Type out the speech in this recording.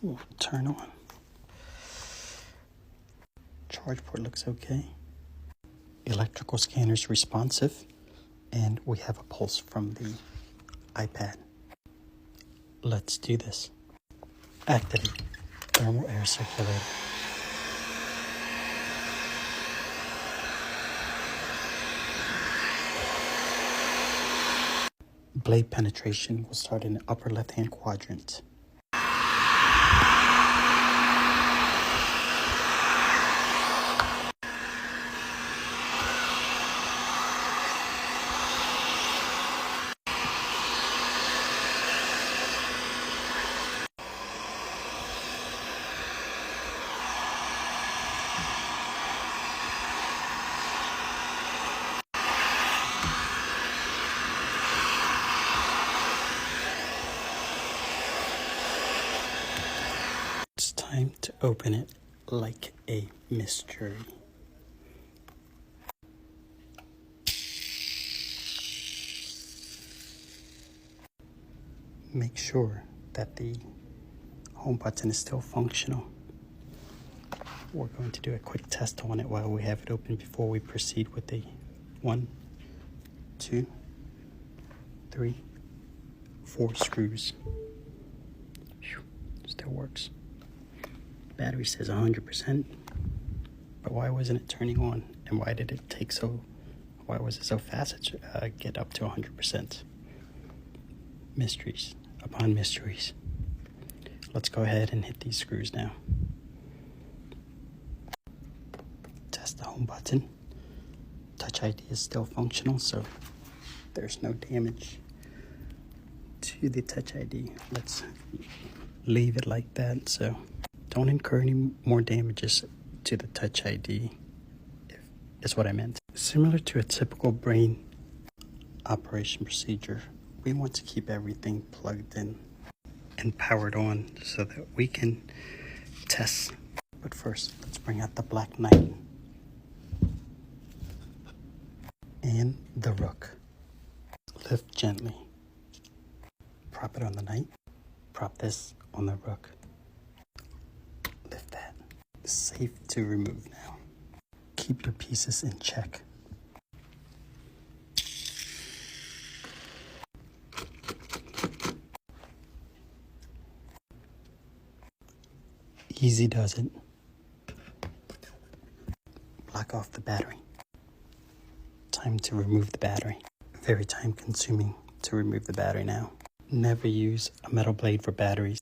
We'll turn on. Charge port looks okay. Electrical scanner's responsive, and we have a pulse from the iPad. Let's do this. Activate thermal air circulator. Blade penetration will start in the upper left-hand quadrant. It's time to open it like a mystery. Make sure that the home button is still functional. We're going to do a quick test on it while we have it open before we proceed with the 1, 2, 3, 4 screws. Still works. Battery says 100%, but why wasn't it turning on? And why did it take why was it so fast to get up to 100%? Mysteries upon mysteries. Let's go ahead and hit these screws now. Test the home button. Touch ID is still functional, so there's no damage to the Touch ID. Let's leave it like that, so don't incur any more damages to the Touch ID, is what I meant. Similar to a typical brain operation procedure, we want to keep everything plugged in and powered on so that we can test. But first, let's bring out the Black Knight and the Rook. Lift gently. Prop it on the Knight. Prop this on the Rook. Lift that. Safe to remove now. Keep your pieces in check. Easy does it. Block off the battery. Time to remove the battery. Very time consuming to remove the battery now. Never use a metal blade for batteries.